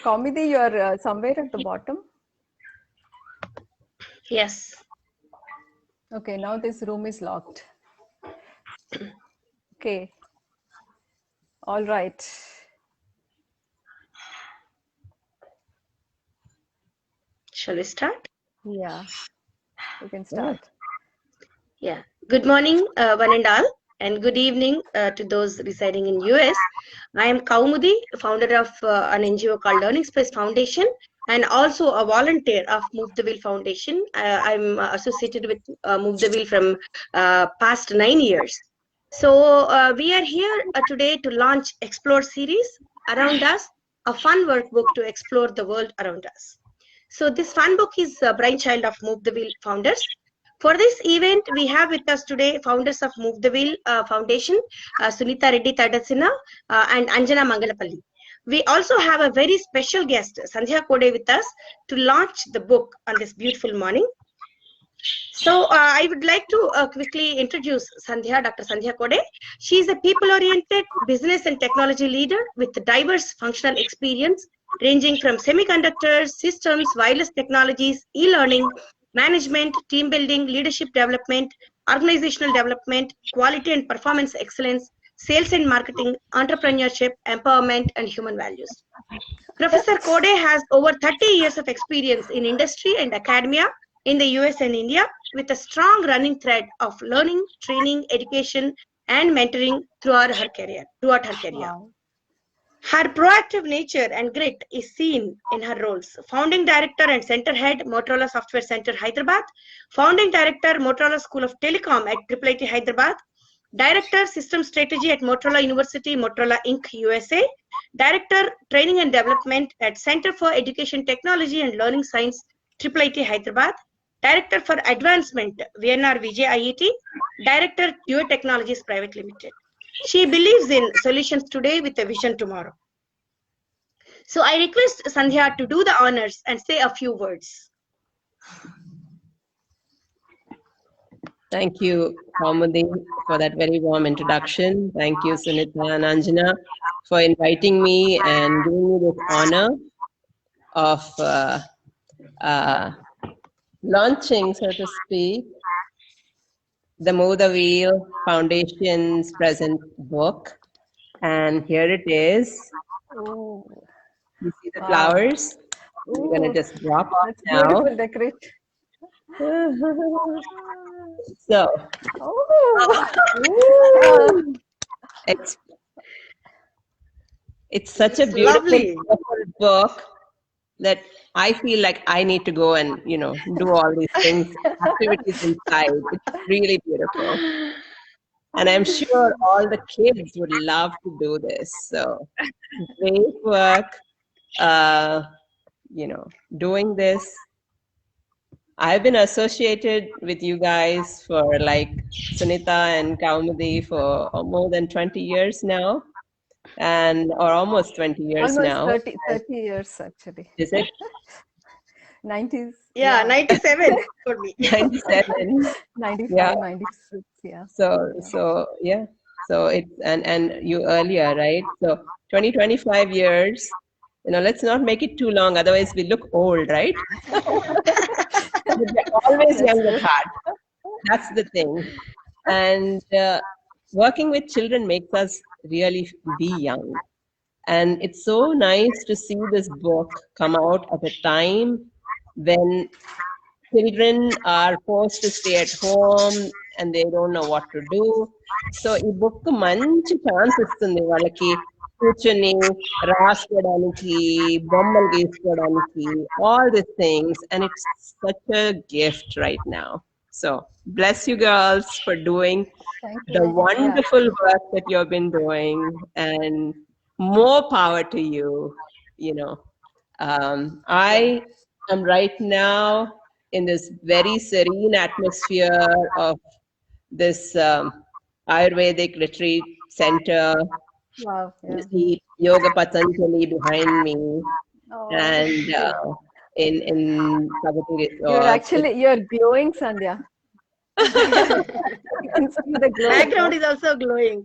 Kaumudi, you are somewhere at the bottom. Yes. Okay, now this room is locked. Okay. All right. Shall we start? Yeah, you can start. Yeah. Good morning, one and all, and good evening to those residing in US. I am Kaumudi, founder of an NGO called Learning Space Foundation, and also a volunteer of Move the Wheel Foundation. I'm associated with Move the Wheel from past 9 years. So we are here today to launch Explore series around us, a fun workbook to explore the world around us. So this fun book is a brainchild of Move the Wheel founders. For this event, we have with us today founders of Move the Wheel Foundation, Sunita Reddy Tadasina and Anjana Mangalapalli. We also have a very special guest, Sandhya Kode, with us to launch the book on this beautiful morning. So I would like to quickly introduce Sandhya, Dr. Sandhya Kode. She is a people-oriented business and technology leader with diverse functional experience ranging from semiconductors, systems, wireless technologies, e-learning, management, team building, leadership development, organizational development, quality and performance excellence, sales and marketing, entrepreneurship, empowerment, and human values. Professor Kode has over 30 years of experience in industry and academia in the US and India, with a strong running thread of learning, training, education, and mentoring throughout her career. Wow. Her proactive nature and grit is seen in her roles: founding director and center head, Motorola Software Center, Hyderabad; founding director, Motorola School of Telecom at IIIT Hyderabad; director, system strategy at Motorola University, Motorola Inc., USA; director, training and development at Center for Education Technology and Learning Science, IIIT Hyderabad; director for advancement, VNR Vijay IET; director, Duo Technologies Private Limited. She believes in solutions today with a vision tomorrow. So I request Sandhya to do the honors and say a few words. Thank you, Kaumudi, for that very warm introduction. Thank you, Sunita and Anjana, for inviting me and giving me this honor of launching, so to speak, the Move the Wheel Foundation's present book. And here it is. Oh, You see the wow. flowers? We're going Ooh, to just drop off that's now. beautiful decoration. So, Oh, it's such a It's beautiful, lovely. beautiful book that I feel like I need to go and, you know, do all these things, activities inside. It's really beautiful. And I'm sure all the kids would love to do this. So great work, you know, doing this. I've been associated with you guys for like Sunita and Kaumudi for more than 20 years now, and or almost 20 years almost now. 30 years actually. Is it 90s. Yeah, 97 for me. 97? 95, Yeah. 96, yeah. So yeah. So it's and you earlier, right? So 25 years. You know, let's not make it too long, otherwise we look old, right? But we're always That's young at true. heart. That's the thing. And working with children makes us really be young. And it's so nice to see this book come out at a time when children are forced to stay at home and they don't know what to do. So ఈ book మంచి chance ఇస్తుంది వాళ్ళకి కూర్చొని రాసుకోవడానికి బొమ్మలు గీసుకోవడానికి all these things, and it's such a gift right now. So bless you girls for doing Thank the you. wonderful work that you've been doing, and more power to you. You know, I am right now in this very serene atmosphere of this Ayurvedic retreat center. Wow, You yeah. see Yoga Patanjali behind me, Oh, and in Pragati you're Resort. actually, you're glowing, Sandhya. You can see the glow. Background is also glowing.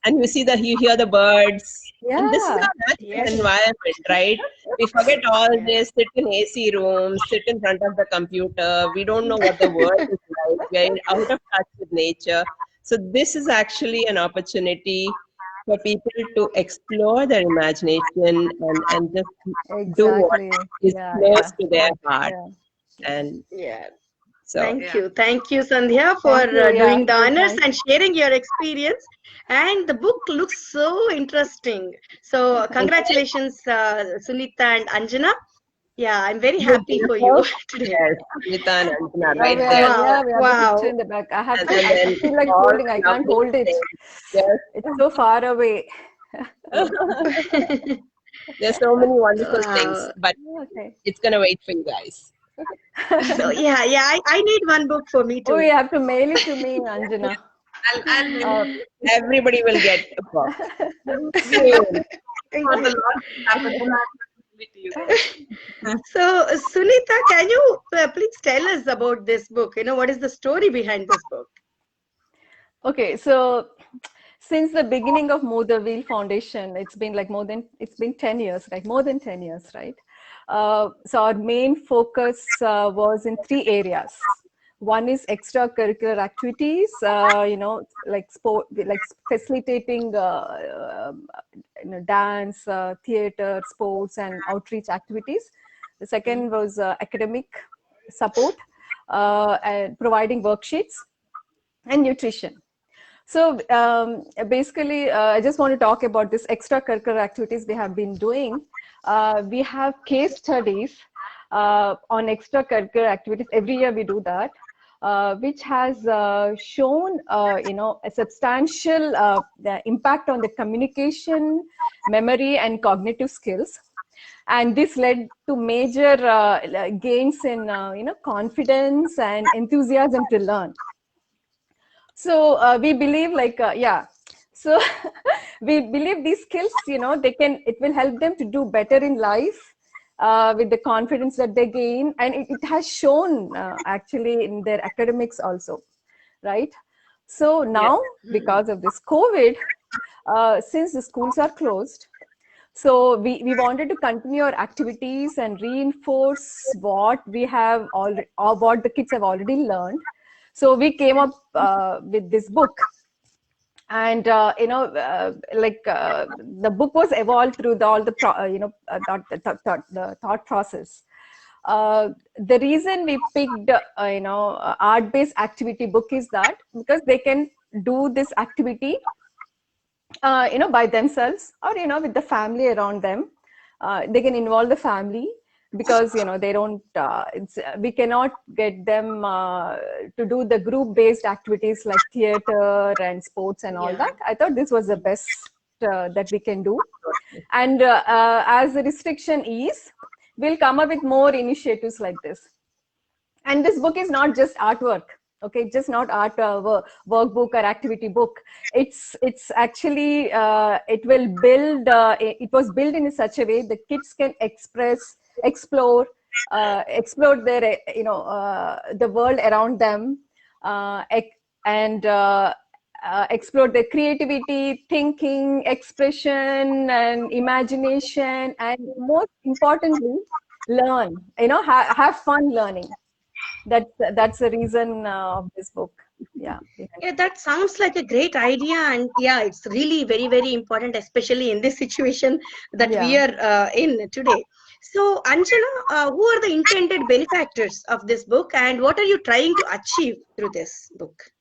And you see that you hear the birds And this is Yeah. our natural Yes. environment, right? We forget all this, sit in AC rooms, sit in front of the computer. We don't know what the world is like. We're out of touch with nature. So this is actually an opportunity for people to explore their imagination and just do what Exactly. is Yeah. close Yeah. to their heart. Yeah. And Yeah. so, Thank you. Thank you, Sandhya, for Thank you. Yeah. doing the It was honors nice. and sharing your experience. And the book looks so interesting. So, thank you. congratulations, Sunita and Anjana. Yeah, I'm very With happy for the you today. yes, Smita and Anjana Oh, right there. Wow. we have the picture Wow. in the back. I have And to. I then feel like all holding. I can't lovely hold it. things. Yes. It's so far away. There's so many wonderful things, Wow. but Okay. it's gonna wait for you guys. So, yeah, I need one book for me Oh, too. you have to mail it to me, Anjana. I'll make Uh, Everybody will get a book. sure for the launch to happen. Then I'll give it to you guys. So, Sunita, can you please tell us about this book? What is the story behind this book? okay, so since the beginning of Move the Wheel Foundation, it's been 10 years, right? More than 10 years, right? So our main focus was in three areas. One is extracurricular activities, like sport, like facilitating, dance, theater, sports, and outreach activities. The second was academic support, and providing worksheets, and nutrition. So basically, I just want to talk about this extracurricular activities we have been doing. We have case studies on extracurricular activities. Every year we do that, which has shown, a substantial the impact on the communication, memory, and cognitive skills. And this led to major gains in, confidence and enthusiasm to learn. So we believe so we believe these skills, it will help them to do better in life with the confidence that they gain, and it has shown actually in their academics also, right? So now, because of this COVID, since the schools are closed, so we wanted to continue our activities and reinforce what we have already, or what the kids have already learned. So we came up with this book. And the book was evolved through the thought process. The reason we picked art-based activity book is that because they can do this activity by themselves, or with the family around them. They can involve the family, because they don't we cannot get them to do the group based activities like theater and sports and all Yeah. that. I thought this was the best that we can do. And as the restriction is, we'll come up with more initiatives like this. And this book is not just artwork, okay? Just not art workbook or activity book. It's actually it will build it was built in such a way that kids can explore their the world around them, and explore their creativity, thinking, expression, and imagination, and most importantly, learn. Have fun learning. That's the reason of this book. Yeah. Yeah, that sounds like a great idea, and yeah, it's really very, very important, especially in this situation that we Yeah. are in today. So, Anjana, who are the intended benefactors of this book, and what are you trying to achieve through this book?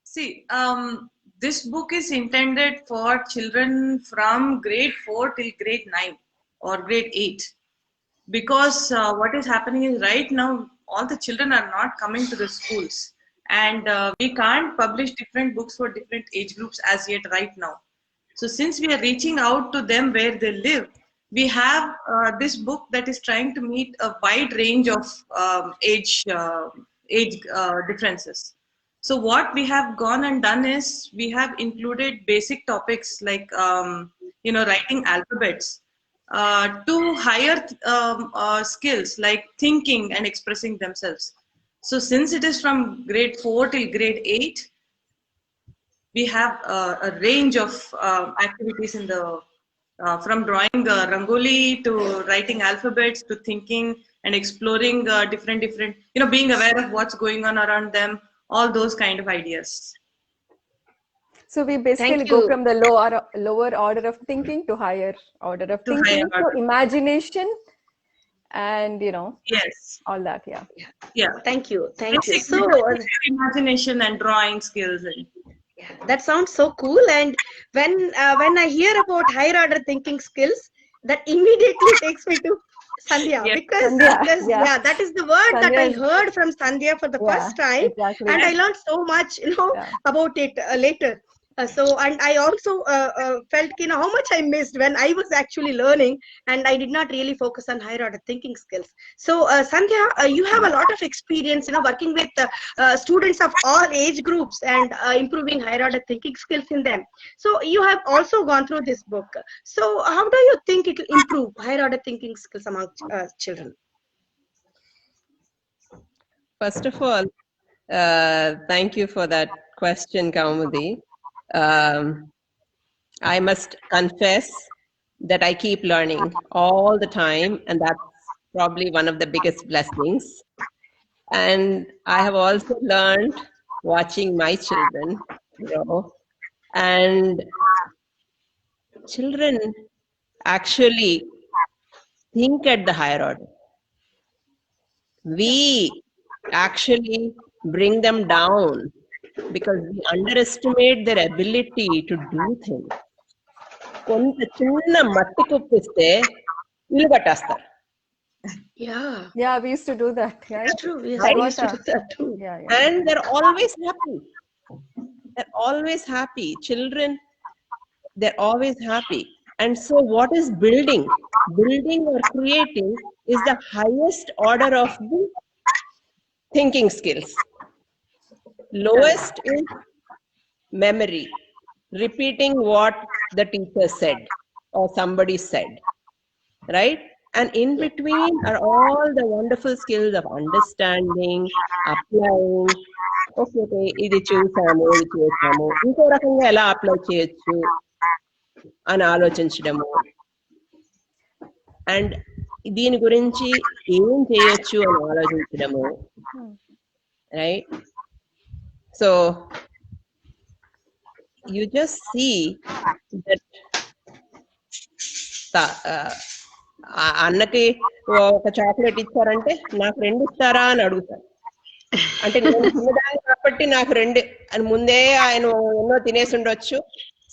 See, this book is intended for children from grade 4 till grade 9 or grade 8. Because what is happening is right now, all the children are not coming to the schools. And we can't publish different books for different age groups as yet right now. So since we are reaching out to them where they live, we have this book that is trying to meet a wide range of age differences. So what we have gone and done is we have included basic topics like writing alphabets to higher skills like thinking and expressing themselves. So since it is from grade 4 till grade 8, we have a range of activities in the from drawing rangoli to writing alphabets to thinking and exploring different, being aware of what's going on around them, all those kind of ideas. So we basically Thank go you. from the lower order of thinking to higher order of To thinking, higher order. to imagination, and Yes. all that. Yeah. Yeah. Thank you. Thank you. Basically, So, imagination and drawing skills. And yeah, that sounds so cool. And when I hear about higher order thinking skills, that immediately takes me to Sandhya, Yes. because Sandhya, yeah. yeah, that is the word that I Sandhya is- heard from Sandhya for the Yeah, first time, exactly. and I learned so much, Yeah. about it later. So, and I also felt, how much I missed when I was actually learning, and I did not really focus on higher order thinking skills. So, Sandhya, you have a lot of experience, working with students of all age groups and improving higher order thinking skills in them. So, you have also gone through this book. So, how do you think it will improve higher order thinking skills among children? First of all, thank you for that question, Kaumudi. I must confess that I keep learning all the time, and that's probably one of the biggest blessings. And I have also learned watching my children grow. And children actually think at the higher order. We actually bring them down because we underestimate their ability to do things. కొంత చిన్న మట్టి కుప్పిస్తే ఇల్లు కట్టేస్తారు. Yeah, Yeah, we used to do that. Yeah. that's true. Yes, Right. I used to do that too. Yeah, yeah. And they're always happy. They're always happy. Children, they're always happy. And so what is building? Building or creating is the highest order of the thinking skills. Lowest is memory, repeating what the teacher said or somebody said, right? And in between are all the wonderful skills of understanding, applying. Okay, ఇది చూసాము, ఇది చేసాము, ఇంకో రకంగా ఎలా apply చేయొచ్చు అని ఆలోచించడము, and దీని గురించి ఏం చేయొచ్చు అని ఆలోచించడము, right? So you just see that అన్నకి ఒక చాక్లెట్ ఇచ్చారంటే నాకు 2 ఇస్తారా అని అడుగుతారు. అంటే నేను చిన్నదాన్ని కాబట్టి నాకు 2 అని ముందే ఆయన ఎన్నో తినేసి ఉండొచ్చు.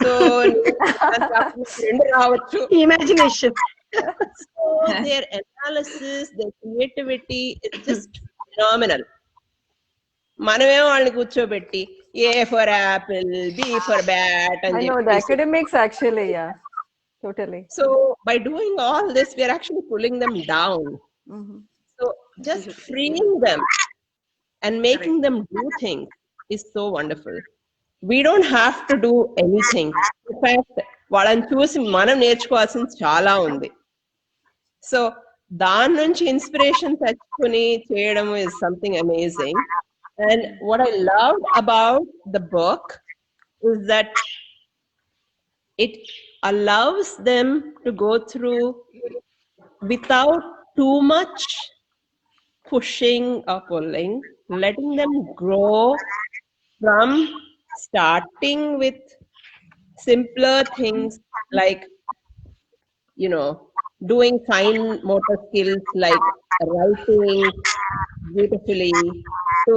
సో 2 రావచ్చు. Imagination. So their analysis, their creativity is just phenomenal. మనమేమో వాళ్ళని కూర్చోబెట్టి A for apple, B for bat అని I know the academics actually, yeah, totally. So by doing all this, we are actually pulling them down. Mhm. So just freeing them and making them do things is so wonderful. We don't have to do anything. In fact, వాళ్ళని చూసి మనం నేర్చుకోవాల్సింది చాలా ఉంది. So దాని నుంచి inspiration తెచ్చుకుని చేయడం is something amazing. And what I loved about the book is that it allows them to go through without too much pushing or pulling, letting them grow from starting with simpler things like, doing fine motor skills like writing beautifully, to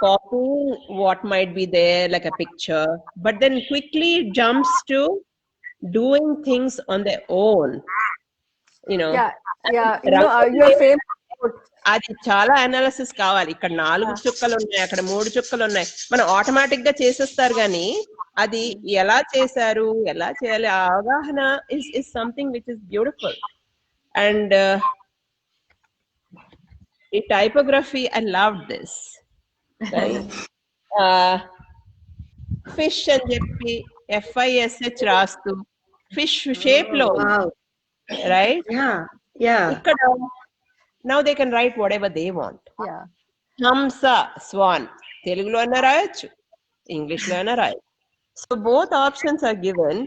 copying what might be there like a picture, but then quickly jumps to doing things on their own. Yeah, your favorite. అది చాలా analysis కావాలి. ఇక్కడ 4 చుక్కలు ఉన్నాయి, అక్కడ 3 చుక్కలు ఉన్నాయి, మనం ఆటోమేటిక్ గా చేసేస్తారు. కానీ అది ఎలా చేశారు, ఎలా చేయాలి, ఆ అవగాహన is something which is beautiful. And the typography, I loved this. Right? Fish అని చెప్పి FISH రాస్తూ fish shape లో, Wow. right? Yeah. ఇక్కడ now they can write whatever they want. Yeah. హంస, స్వాన్, తెలుగులో అయినా రాయొచ్చు, ఇంగ్లీష్ లో అయినా రాయొచ్చు. So both options are given.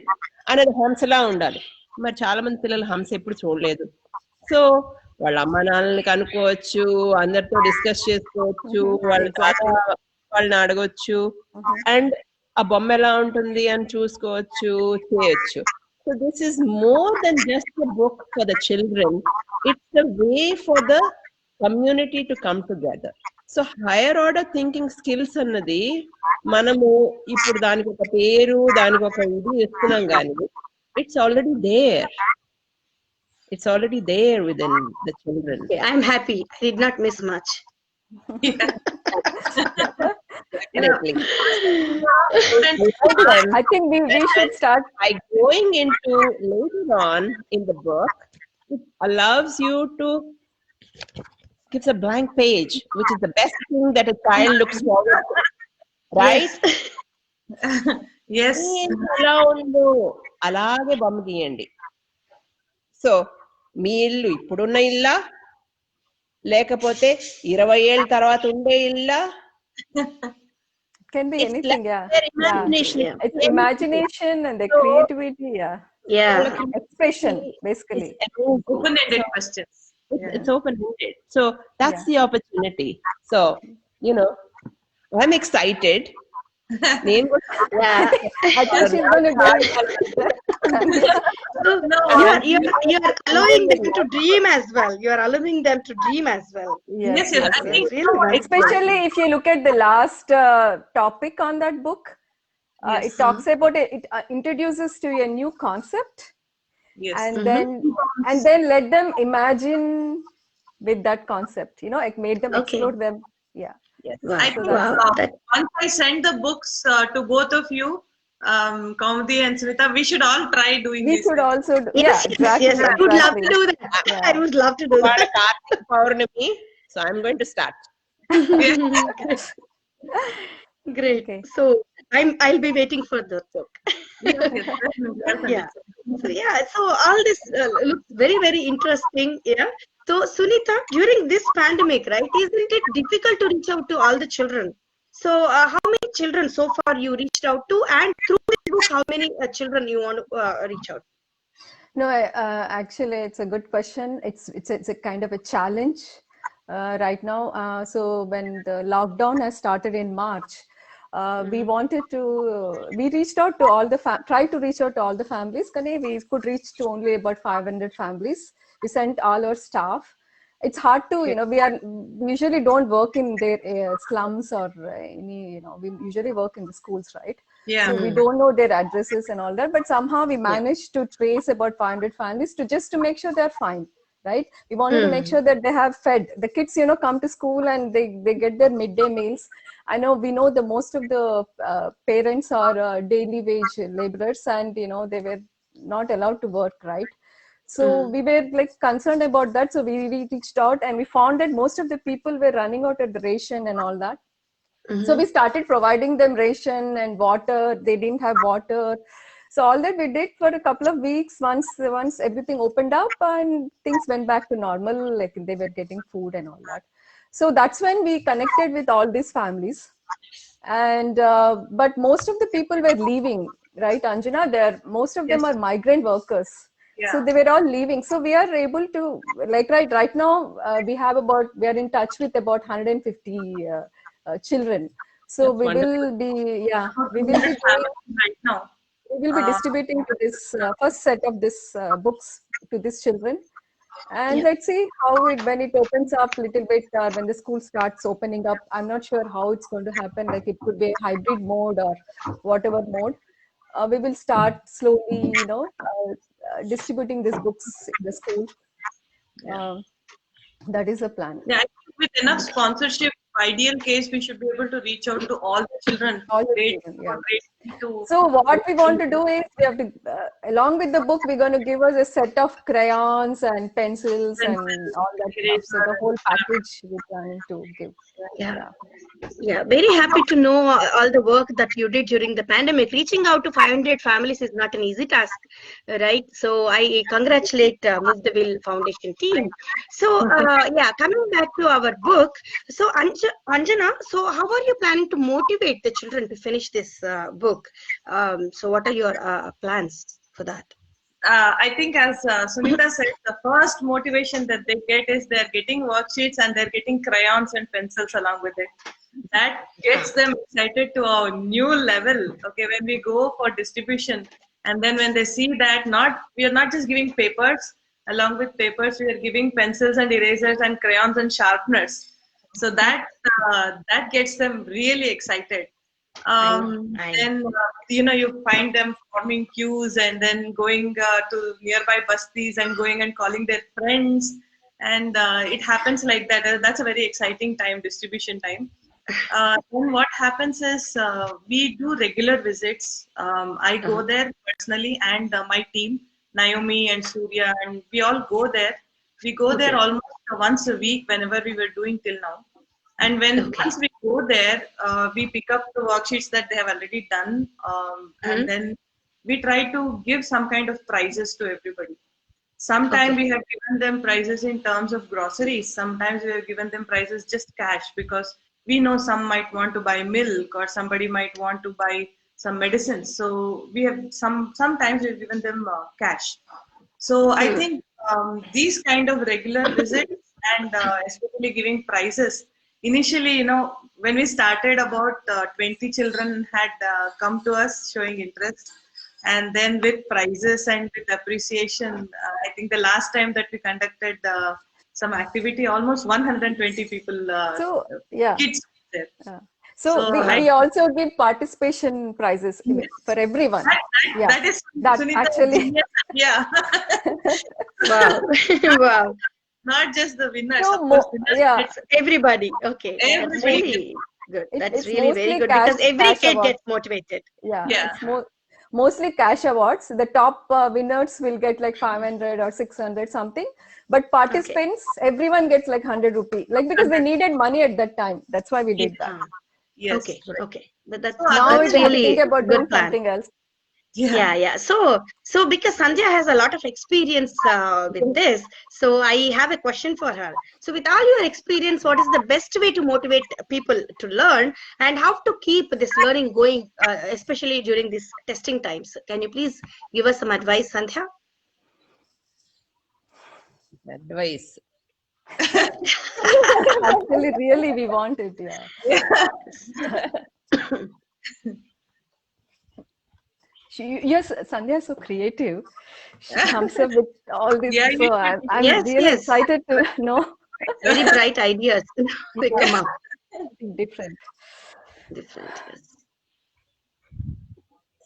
అనేది హంసలా ఉండాలి, మరి చాలా మంది పిల్లలు హంస ఎప్పుడు చూడలేదు. సో వాళ్ళ అమ్మ నాన్నల్ని కనుక్కోవచ్చు, అందరితో డిస్కస్ చేసుకోవచ్చు, వాళ్ళ తాత వాళ్ళని అడగొచ్చు, అండ్ ఆ బొమ్మ ఎలా ఉంటుంది అని చూసుకోవచ్చు, చేయొచ్చు. So this is more than just a book for the children. It's a way for the community to come together. So hire order thinking skills అన్నది మనము ఇప్పుడు దానికి ఒక పేరు, దానికి ఒక ఇది ఇస్తున్నాం కానీ it's already there. It's already there within the children. Okay, I'm happy. I did not miss much. Definitely. I think we should start By going into later on in the book, it allows you to gives a blank page, which is the best thing that a child looks forward to. Right? Yes. ఎలా ఉందో అలాగే బొమ్మ గీయండి. So మీ ఇల్లు ఇప్పుడున్న ఇల్లా, లేకపోతే 20 ఏళ్ళ తర్వాత ఉండే ఇల్లా? can be It's anything, like yeah. their imagination. Yeah. It's imagination and the creativity, yeah. Yeah. Expression, basically. It's amazing. Open-ended questions. It's open-ended. So that's the opportunity. So, I'm excited. Yeah. I think she's going to do it. So you are allowing them to dream as well. You are allowing them to dream as well. Yes, I think Really nice. Especially if you look at the last topic on that book, it talks about it introduces to a new concept, yes. and then let them imagine with that concept. It made them Okay. explore them. Yeah. Yes. Wow. I think Wow. once I send the books to both of you, Kaumudi and Smita, we should all try doing We this. should also do, Yes, exactly. yes, I would love to do that. Yeah. I would love to do What that. a Kartik Paurnami. So I'm going to start. Great. Okay. So I'll be waiting for the book. Yes, definitely. Yeah. So all this looks very, very interesting. Yeah. So Sunita, during this pandemic, right, isn't it difficult to reach out to all the children? So how many children so far you reached out to, and through this book, how many children you want to reach out? No, actually, it's a good question. It's a kind of a challenge right now. So when the lockdown has started in March, we reached out to all tried to reach out to all the families. We could reach to only about 500 families. We sent all our staff. It's hard to, we usually don't work in their slums or any, we usually work in the schools, right? Yeah. So we don't know their addresses and all that, but somehow we managed to trace about 500 families to make sure they're fine, right? We wanted to make sure that they have fed. The kids, come to school and they get their midday meals. We know the most of the parents are daily wage laborers, and, they were not allowed to work, right? So we were concerned about that. So we reached out and we found that most of the people were running out of the ration and all that. So we started providing them ration and water. They didn't have water. So all that we did for a couple of weeks. Once everything opened up and things went back to normal, like they were getting food and all that. So that's when we connected with all these families. And but most of the people were leaving, right, Anjana? Most of them are migrant workers. Yeah. So they were all leaving. So we are able to, right now, we are in touch with about 150 children. So That's we will be doing, Right now. we will be distributing to this first set of this books to these children. And let's see how when it opens up a little bit, when the school starts opening up. I'm not sure how it's going to happen. Like it could be a hybrid mode or whatever mode. We will start slowly, distributing these books in the school. That is the plan. Yeah, I think with enough sponsorship, ideal case, we should be able to reach out to all the children. All the Grade children, yeah. grade to- So what we want to do is we have to, along with the book, we're going to give us a set of crayons and pencils and all that stuff. So the whole package we're planning to give. Yeah, very happy to know all the work that you did during the pandemic. Reaching out to 500 families is not an easy task, right? So I congratulate Move the Will Foundation team. So coming back to our book. So Anjana, so how are you planning to motivate the children to finish this book? So what are your plans for that? I think as Sunita said, the first motivation that they get is they're getting worksheets and they're getting crayons and pencils along with it. That gets them excited to a new level. Okay, when we go for distribution, and then when they see that we are not just giving papers, along with papers, we are giving pencils and erasers and crayons and sharpeners. So that gets them really excited. Then you find them forming queues and then going to nearby bastis and going and calling their friends, and it happens like that. That's a very exciting time, distribution time. Then what happens is we do regular visits. I go there personally, and my team, Naomi and Surya, and we all go there. We go there almost once a week whenever we were doing till now. And once we go there, we pick up the worksheets that they have already done, and then we try to give some kind of prizes to everybody. Sometimes we have given them prizes in terms of groceries. Sometimes we have given them prizes just cash, because we know some might want to buy milk or somebody might want to buy some medicines. So we have sometimes we've given them cash. So I think these kind of regular visits and especially giving prizes. Initially, when we started, about 20 children had come to us showing interest. And then with prizes and with appreciation, I think the last time that we conducted some activity, almost 120 people, kids there. So we also give participation prizes for everyone. That is Sunita, actually. Yeah. Wow. Wow. Not just the winners. It's everybody. Okay. Everybody. That's really good. That's really very good, cash, because every kid awards. gets motivated. It's mostly cash awards. The top winners will get like 500 or 600 something. But participants, everyone gets like 100 rupee. Like, because they needed money at that time. That's why we did that. Yes. Okay. That's now we really think about doing plan. something else. Yeah. So because Sandhya has a lot of experience with this, so I have a question for her. So with all your experience, what is the best way to motivate people to learn, and how to keep this learning going, especially during these testing times? Can you please give us some advice, Sandhya? Advice. Actually, really, we want it. Yes, Sandhya is so creative. She comes up with all this. So I'm really excited to know. Very bright ideas they come up. Different. Yes.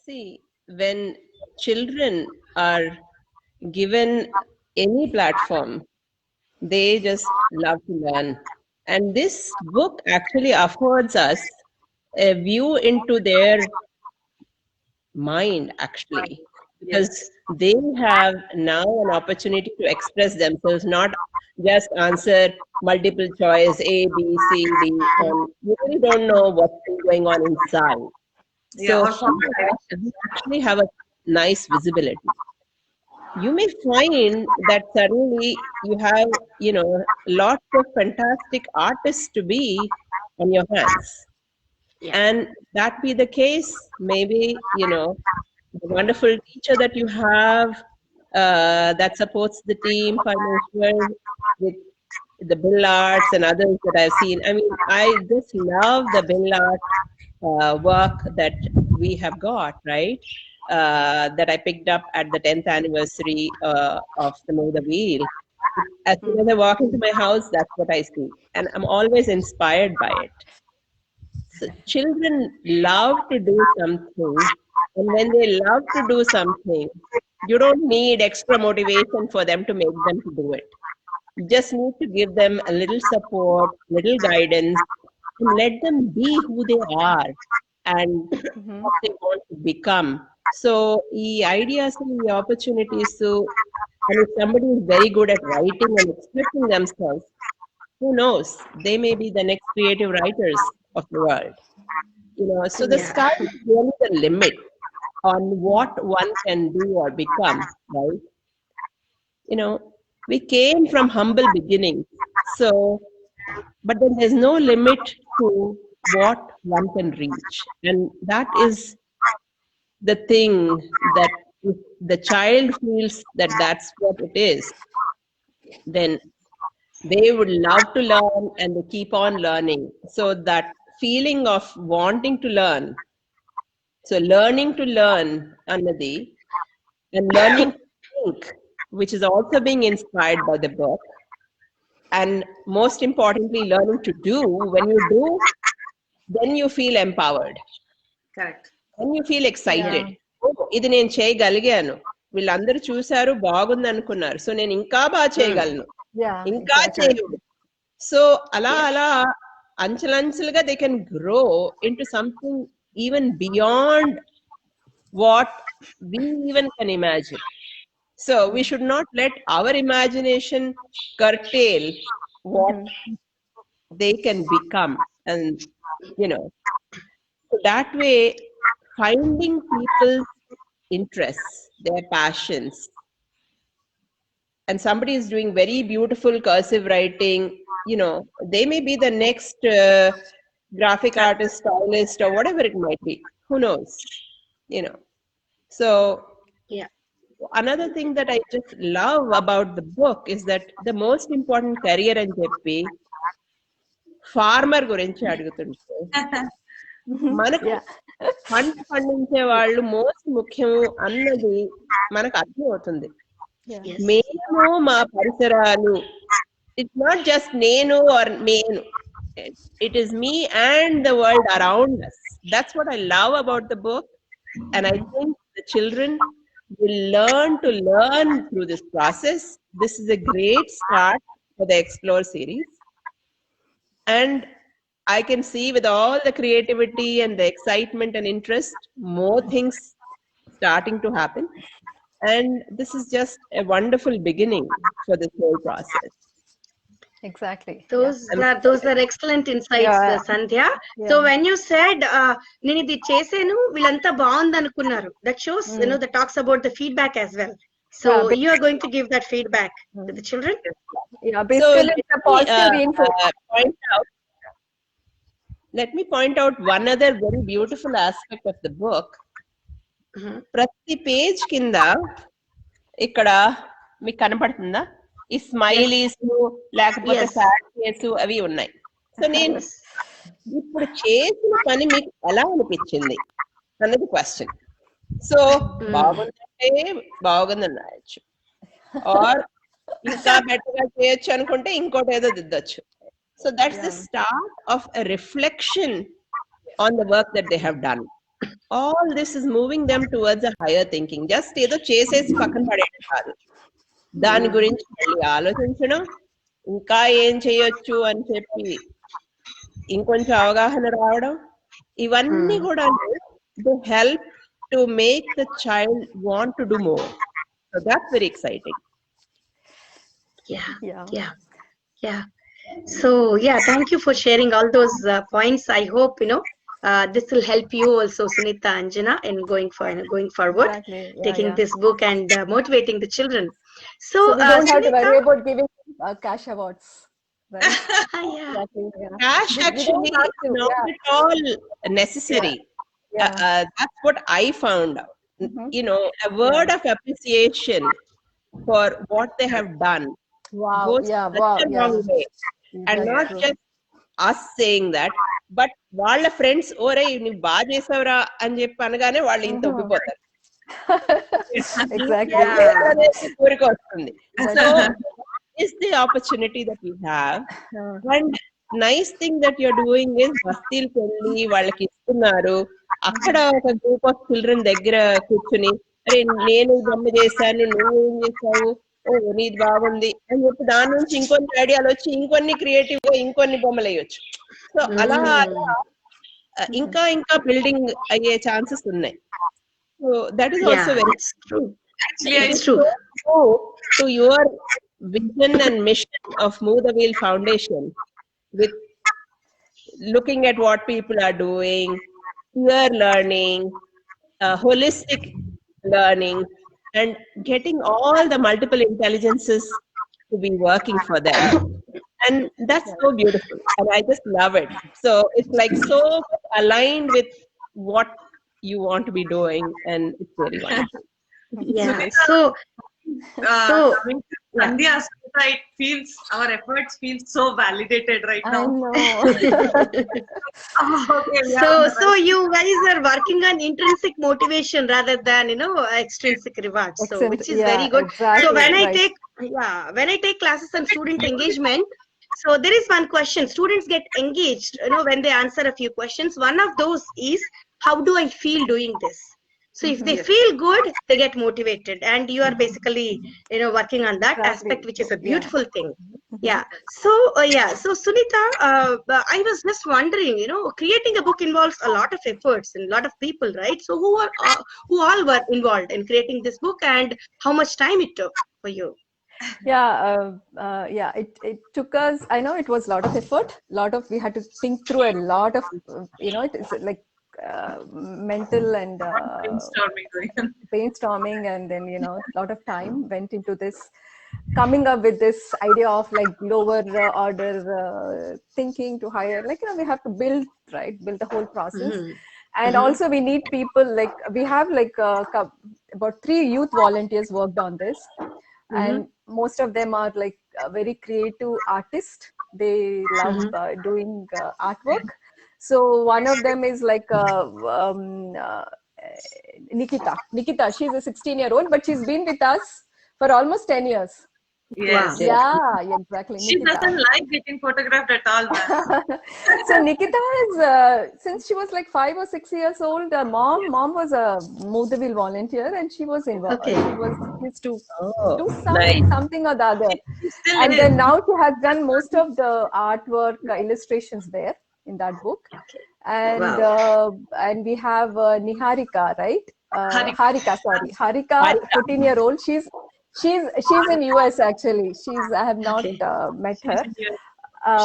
See, when children are given any platform, they just love to learn. And this book actually affords us a view into their mind, actually, because they have now an opportunity to express themselves, not just answer multiple choice A, B, C, D, and you really don't know what's going on inside. So you actually have a nice visibility. You may find that suddenly you have, lots of fantastic artists to be on your hands. And that be the case, maybe, the wonderful teacher that you have that supports the team, Parmeshwar, with the Bill Arts and others that I've seen. I mean, I just love the Bill Art work that we have got, right? That I picked up at the 10th anniversary of the Know the Wheel. As soon as I walk into my house, that's what I see. And I'm always inspired by it. So children love to do something. And when they love to do something, you don't need extra motivation for them to make them to do it. You just need to give them a little support, little guidance, and let them be who they are and what they want to become. So the ideas and the opportunities to, and if somebody is very good at writing and expressing themselves, who knows? They may be the next creative writers of the world. So the sky is really the limit on what one can do or become, right? We came from humble beginnings. So, but then there's no limit to what one can reach. And that is the thing that if the child feels that that's what it is, then they would love to learn and they keep on learning. So that feeling of wanting to learn, so learning to learn, Annadi, and learning to think, which is also being inspired by the book, and most importantly, learning to do. When you do, then you feel empowered. Correct. When you feel excited. ఇది నేను చేయగలిగాను, వీళ్ళందరూ చూసారు బాగుంది అనుకున్నారు, so నేను ఇంకా బాగా చేయగలను, ఇంకా చేయగలను. సో అలా అలా అంచెలంచెలుగా they can grow into something even beyond what we even can imagine. So we should not let our imagination curtail what they can become. And so that way, finding people's interests, their passions, and somebody is doing very beautiful cursive writing, they may be the next graphic artist, stylist, or whatever it might be. Who knows? So another thing that I just love about the book is that the most important career అని చెప్పి farmer గురించి అడుగుతుంటే మనకు పంట పండించే వాళ్ళు most ముఖ్యం అన్నది మనకు అర్థం అవుతుంది. మేము మా పరిసరాలు, ఇట్స్ నాట్ జస్ట్ నేను ఆర్ నేను, it is me and the world around us. That's what I love about the book, and I think the children will learn to learn through this process. This is a great start for the Explore series, and I can see with all the creativity and the excitement and interest, more things starting to happen, and this is just a wonderful beginning for this whole process. Exactly. Those are excellent insights, Sandhya. So when you said నేను ఇది చేసాను వీళ్ళంతా బాగుంది అనుకున్నారు, that shows that talks about the feedback as well. So you are going to give that feedback to the children. Basically it's a positive reinforcement. Let me point out one other very beautiful aspect of the book. ప్రతి page కింద ఇక్కడ మీకు కనపడుతుందా ఈ smileys లేకపోతే sad face అవి ఉన్నాయి. So నేను ఇప్పుడు చేసిన పని మీకు ఎలా అనిపించింది అన్నది క్వశ్చన్. సో బాగుందంటే బాగుందని రాయొచ్చు, ఆర్ ఇంకా బెటర్ గా చేయొచ్చు అనుకుంటే ఇంకోటి ఏదో దిద్దొచ్చు. So that's the start of a reflection on the work that they have done. All this is moving them towards a higher thinking. Just ఏదో చేసేసి పక్కన పడేయడం కాదు, దాని గురించి మళ్ళీ ఆలోచించడం, ఇంకా ఏం చేయొచ్చు అని చెప్పి ఇంకొంచెం అవగాహన రావడం, ఇవన్నీ కూడా they help to make the child want to do more. So that's very exciting. Yeah. So thank you for sharing all those points. I hope this will help you also, Sunita, Anjana, in going forward, taking this book and motivating the children. So we don't have to worry about giving cash awards, right? Cash actually is not at all necessary. That's what I found out. A word of appreciation for what they have done goes such a long way. And not just us saying that, but వాళ్ళ friends ఓరే నువ్వు బాగా చేసావురా అని చెప్పి అనగానే వాళ్ళు ఇంత ఒప్పిపోతారు. ఊరికి వస్తుంది. So is the opportunity that we have, and nice thing that you're doing is బస్తీలకు వెళ్ళి వాళ్ళకి ఇస్తున్నారు. అక్కడ ఒక గ్రూప్ ఆఫ్ చిల్డ్రన్ దగ్గర కూర్చుని అరే నేను బొమ్మ చేశాను, నువ్వు ఏం చేసావు, నీది బాగుంది అని చెప్పి దాని నుంచి ఇంకొన్ని ఐడియాలు వచ్చి ఇంకొన్ని క్రియేటివ్ గా ఇంకొన్ని బొమ్మలు వేయొచ్చు. సో అలా ఇంకా ఇంకా బిల్డింగ్ అయ్యే ఛాన్సెస్ ఉన్నాయి. So that is also very true. To your vision and mission of Move the Wheel Foundation, with looking at what people are doing, peer learning, holistic learning, and getting all the multiple intelligences to be working for them. And that's so beautiful, and I just love it. So it's like so aligned with what you want to be doing, and it's very wonderful. Yeah. Sunita, So coming to yeah. Sandhya, Sunita, it feels our efforts feel so validated right I now. know. Okay, we are on So, the right. you guys are working on intrinsic motivation rather than, extrinsic rewards. So, Excellent. which is very Yeah, good. So, exactly. Right. when I take classes on student engagement, so there is one question. Students get engaged, when they answer a few questions. One of those is, how do I feel doing this? So, if they Mhm. Yes. feel good, they get motivated, and you are basically, working on that aspect, Exactly. which is a Yeah. beautiful thing. Mhm. Yeah. So, So Sunita, I was just wondering, creating a book involves a lot of efforts and a lot of people, right? So, who all were involved in creating this book, and how much time it took for you? Yeah, it took us, I know it was a lot of effort, we had to think through a lot of, it is like mental and Brainstorming going on. brainstorming, and then, a lot of time went into this, coming up with this idea of like lower order thinking to higher, like, we have to build the whole process. Mm-hmm. And Mm-hmm. also we need people, like we have like about 3 youth volunteers worked on this, Mm-hmm. and most of them are like very creative artists. They love Mm-hmm. doing artwork. So one of them is like Nikita. She's a 16-year-old, but she's been with us for almost 10 years. Yes. Wow. Yes. Yeah, exactly, She Nikita. doesn't like getting photographed at all, man. So Nikita is since she was like 5 or 6 years old. Mom was a Moodaville volunteer, and she was involved. Okay. She was used to Oh, do nice. something or the other, She still and is. then now she has done most of the artwork illustrations there in that book. Okay. And Wow. we have Niharika, right? Harika. Harika, 14-year-old. She's in US actually. I have not Okay. met She's her, in here.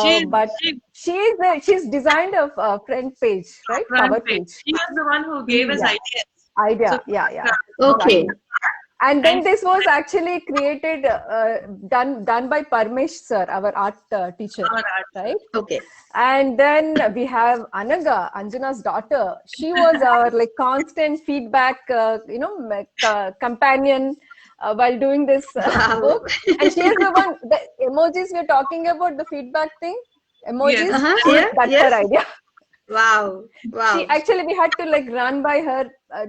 She but she she's designed a front page, right? Cover front page. page. She was the one who gave us Yeah. ideas. Idea. So Yeah. Okay. Exactly. And then and this was actually created, done by Parmesh sir, our art teacher, our art. right? Okay. And then we have Anaga, Anjana's daughter. She was our like constant feedback, companion while doing this Wow. book. And she is the one. The emojis we're talking about, the feedback thing, emojis. Yes. Uh-huh. Yeah. That's Yes. her idea. Wow. Wow. We had to like run by her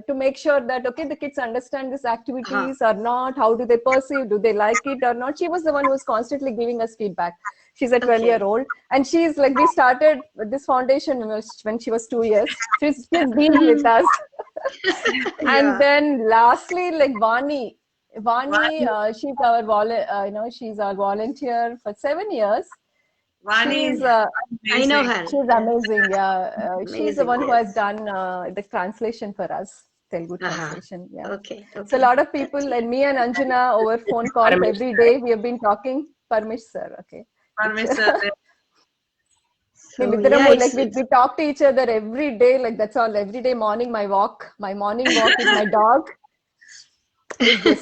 to make sure that okay, the kids understand these activities or not. How do they perceive? Do they like it or not? She was the one who was constantly giving us feedback. She's a 12-year-old, and she's like, we started this foundation when she was 2 years. She's been with us. Yeah. And then lastly, like Vani, Vani. she's our volunteer for 7 years. Vani is She's I know amazing. her. she's amazing. Yeah, she's the Amazing. one who Yes. has done the translation for us, Telugu Uh-huh. translation. Yeah. Okay. So a Okay. lot of people, and me and Anjana over phone calls Parmesh. every day. We have been talking. Parmesh sir, okay. Parmesan. So Like yeah, we talk to each other every day. Like that's all. Every day morning, my morning walk with my dog is this.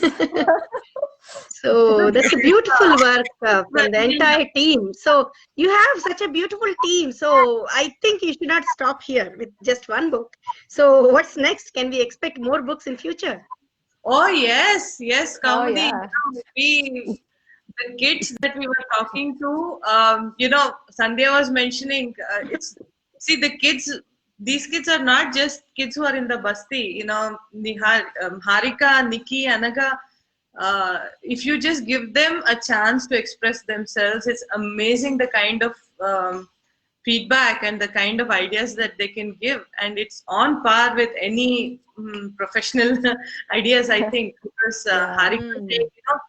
so that's a beautiful work from the entire team. So you have such a beautiful team. So I think you should not stop here with just one book. So what's next? Can we expect more books in future? Oh yes, Oh Kaumudi. yeah. The kids that we were talking to, Sandhya was mentioning. These kids are not just kids who are in the basti. Harika, Nikki, Anaga. If you just give them a chance to express themselves, it's amazing the kind of feedback and the kind of ideas that they can give, and it's on par with any professional ideas, I think, because Yeah. Harika,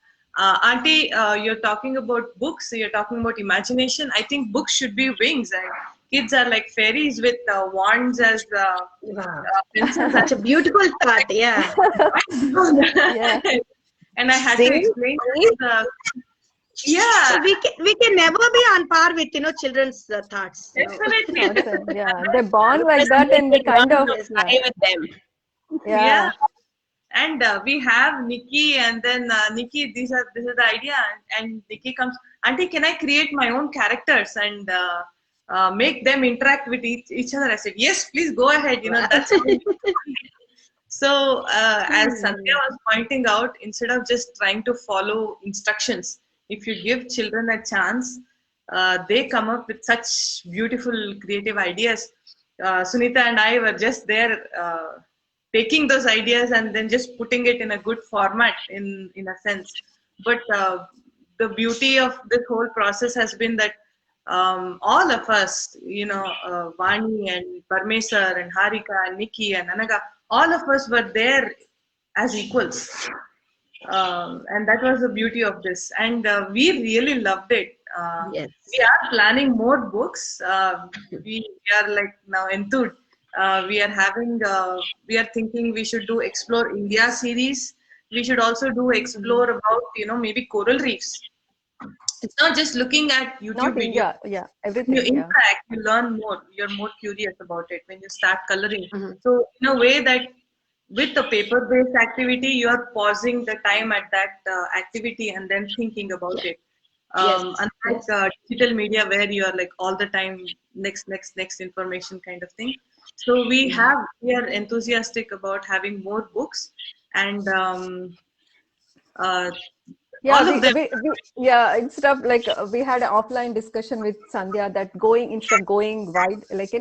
Auntie, you're talking about books, you're talking about imagination. I think books should be wings, and kids are like fairies with wands as Wow. pencils. Such a beautiful thought. Yeah. Yeah. And I had See? to explain that, So yeah, we can never be on par with children's thoughts. definitely. Awesome. Yeah. They're born like that, and they kind of Play with them. yeah. And we have Nikki, and then Nikki, this is the idea, and Nikki comes, Auntie, can I create my own characters and make them interact with each other? I said, yes, please go ahead. That's So, as Sandhya was pointing out, instead of just trying to follow instructions, if you give children a chance, they come up with such beautiful creative ideas. Sunita and I were just there taking those ideas and then just putting it in a good format in a sense. But the beauty of this whole process has been that all of us, Vani and Parmesar and Harika and Nikki and Anaga, all of us were there as equals. And that was the beauty of this. And we really loved it. Yes. We are planning more books. We are like now enthused. We are thinking we should do Explore India series. We should also do explore about, maybe coral reefs. It's not just looking at YouTube Not videos. India, yeah, everything. You Yeah. interact, you learn more. You're more curious about it when you start coloring. Mhm. So in a way that with the paper-based activity, you are pausing the time at that activity and then thinking about it. Unlike digital media where you are like all the time next information kind of thing. So we are enthusiastic about having more books and Yeah, all of them. yeah, instead of like we had an offline discussion with Sandhya that instead of going wide, like,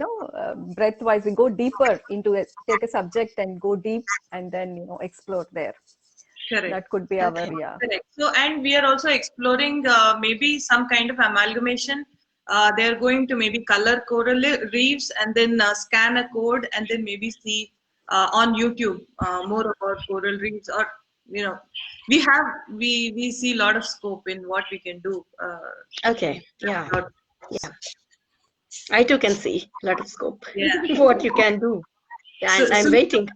breadth wise, we go deeper into it, take a subject and go deep and then, explore there. Correct. That could be our, yeah. Correct. So, and we are also exploring maybe some kind of amalgamation. They're going to maybe color coral reefs and then scan a code and then maybe see on YouTube more about coral reefs, or we see a lot of scope in what we can do. Okay. Yeah. I too can see a lot of scope. Yeah. What you can do. Yeah, and I'm waiting.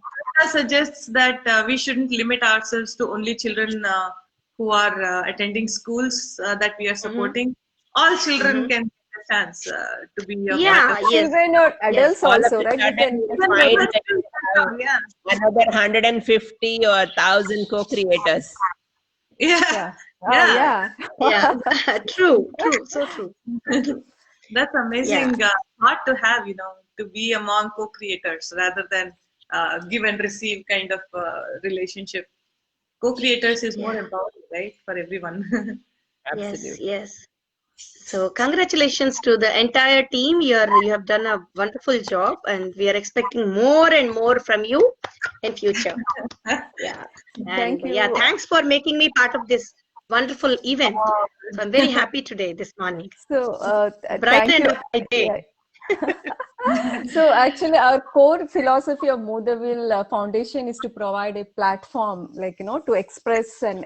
Suggests that we shouldn't limit ourselves to only children who are attending schools that we are supporting. All children can get a chance to be a part of children or adults also, right? We can another 150 or 1,000 co-creators. Yeah. True. So true. That's amazing thought to have, to be among co-creators rather than give and receive kind of relationship. Co-creators is more empowering, right, for everyone. Absolutely. Yes. So congratulations to the entire team. You have done a wonderful job, and we are expecting more and more from you in future. Thank you. Yeah, thanks for making me part of this wonderful event. So I'm very happy today, this morning. So bright thank and you. bright day. So actually our core philosophy of Motherwell Foundation is to provide a platform, like, to express and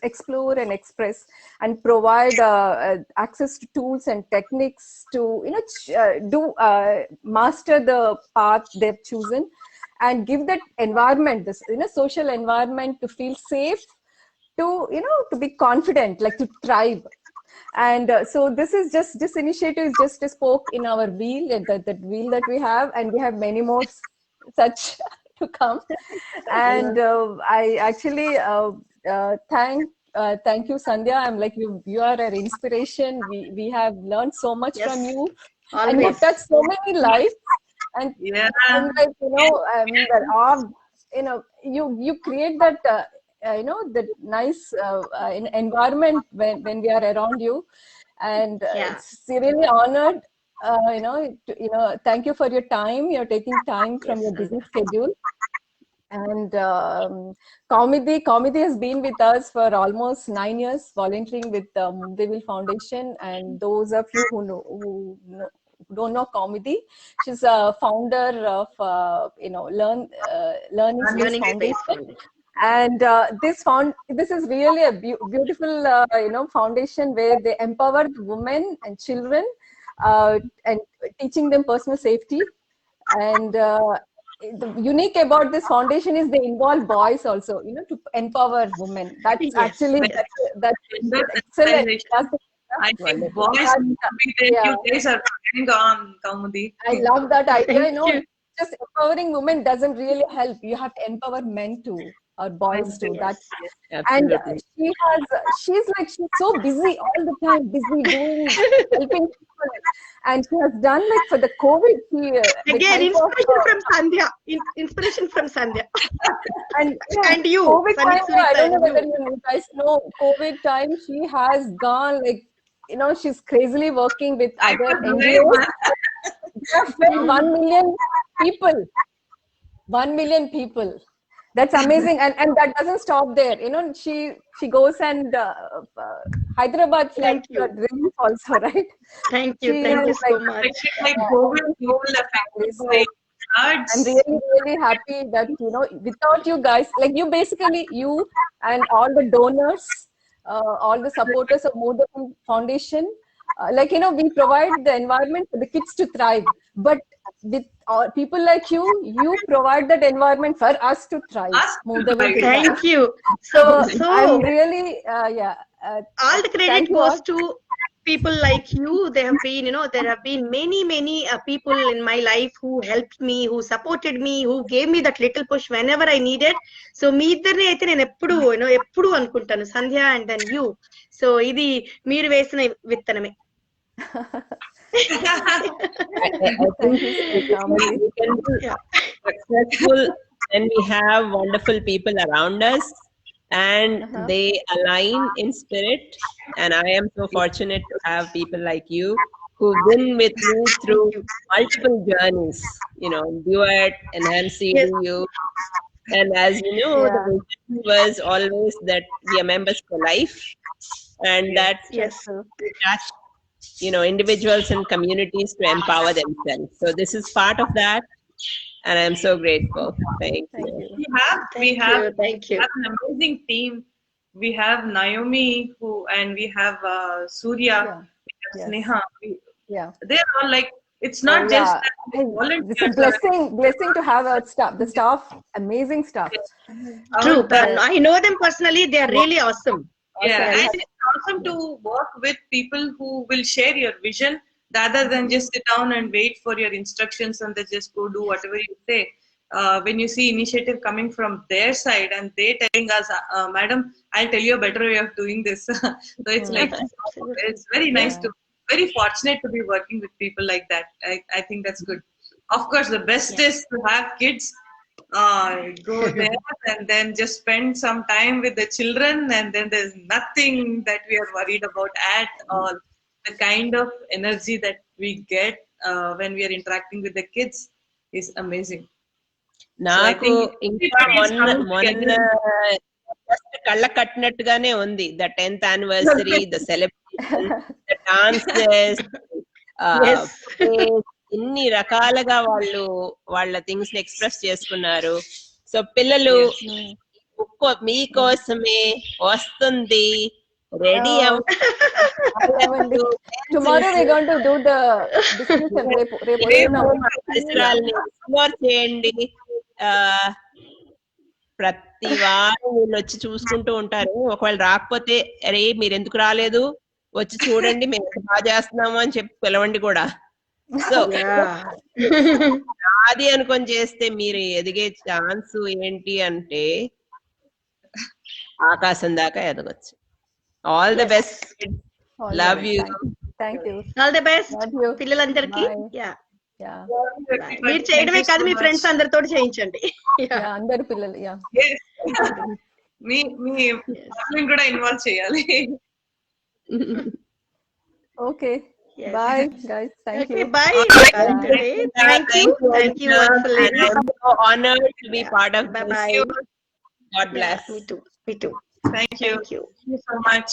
explore and express and provide access to tools and techniques to, master the path they've chosen and give that environment, this, social environment to feel safe, to, to be confident, like to thrive. And so this initiative is just a spoke in our wheel, that wheel that we have, and we have many more such to come. And I actually thank you, Sandhya. I'm like, you are an inspiration. We have learned so much from you. Always. And you've touched so many lives. And, like, you create that the nice environment when we are around you, and it's really honored. Thank you for your time. You're taking time from your busy schedule. And Kaumudi has been with us for almost 9 years, volunteering with the Motherwell Foundation. And those of you who don't know Kaumudi, she's a founder of Learning Space Foundation. And this is really a beautiful foundation where they empower women and children and teaching them personal safety. And the unique about this foundation is they involve boys also, to empower women. That's actually that's excellent. I think boys you guys are going on, Kaumudi. I love that idea. Just empowering women doesn't really help. You have to empower men too, or boys too. That's and she's so busy all the time, busy doing helping people And she has done like for the COVID. Again, inspiration from Sandhya. Inspiration from Sandhya. And you, COVID time, Sandeep I don't know Surita, whether you guys know, COVID time, she has gone like, she's crazily working with other NGOs. They have fed 1 million people. 1 million people. That's amazing. And that doesn't stop there. She goes and Hyderabad's like Thank you. a relief also, right? Thank you. She Thank you has, so like, much. It's like global effect. It's like floods. I'm really, really happy that, without you guys, like you and all the donors, all the supporters of Modam Foundation, we provide the environment for the kids to thrive. But with people like you provide that environment for us to thrive. Us to Modam thrive. to thrive. Thank you. So I'm really, all the credit thank you goes all. to people like you. There have been many people in my life who helped me, who supported me, who gave me that little push whenever I needed. So మీ ఇద్దరిని అయితే నేను ఎప్పుడు అనుకుంటాను, సంధ్య and then you. So ఇది మీరు వేసిన విత్తనమే. I think we can be successful when we have wonderful people around us and they align in spirit. And I am so fortunate to have people like you who've been with me through multiple journeys, Duet, Enhance you. And as you know, the vision was always that we are members for life, and that we touch individuals and communities to empower themselves. So this is part of that, and I'm so grateful. Thank you. We have Thank you. an amazing team. We have Naomi, and we have Surya, we have Sneha. They're all like, it's not just that they It's a volunteer. blessing to have the staff, amazing staff. True, but I know them personally. They are really awesome. Yeah, and it's awesome to work with people who will share your vision rather than just sit down and wait for your instructions and they just go do whatever you say. When you see initiative coming from their side and they telling us, madam, I'll tell you a better way of doing this. So it's like, it's very nice very fortunate to be working with people like that. I think that's good. Of course, the best is to have kids go there and then just spend some time with the children, and then there's nothing that we are worried about at all. The kind of energy that we get when we are interacting with the kids is amazing. నాకు ఇంకా మొన్న కళ్ళ కట్టినట్టుగానే ఉంది. The 10th anniversary, the celebration, the dances, ఇన్ని రకాలుగా వాళ్ళు వాళ్ళ things ని ఎక్స్ప్రెస్ చేసుకున్నారు. సో పిల్లలు మీకోసమే వస్తుంది, ready Tomorrow we're going to do the discussion. పరిసరాలని ఎక్స్ప్లోర్ చేయండి. ప్రతి వారం వీళ్ళు వచ్చి చూసుకుంటూ ఉంటారు. ఒకవేళ రాకపోతే, అరే మీరు ఎందుకు రాలేదు, వచ్చి చూడండి మేము ఎంత బాగా చేస్తున్నాము అని చెప్పి పిలవండి కూడా. సో అది అనుకొని చేస్తే మీరు ఎదిగే ఛాన్స్ ఏంటి అంటే ఆకాశం దాకా ఎదగొచ్చు. All the best. Love you. Thank you. All the best పిల్లలందరికీ. మీరు చేయడమే కాదు, మీ ఫ్రెండ్స్ అందరితో చేయించండి. అందరు పిల్లలు. మీ కూడా ఇన్వాల్వ్ చేయాలి. Okay, bye guys. Thank you. Bye. Thank you. Wonderful lady. I'm so honored to be part of this. Bye. God bless. Me too. Thank you so much.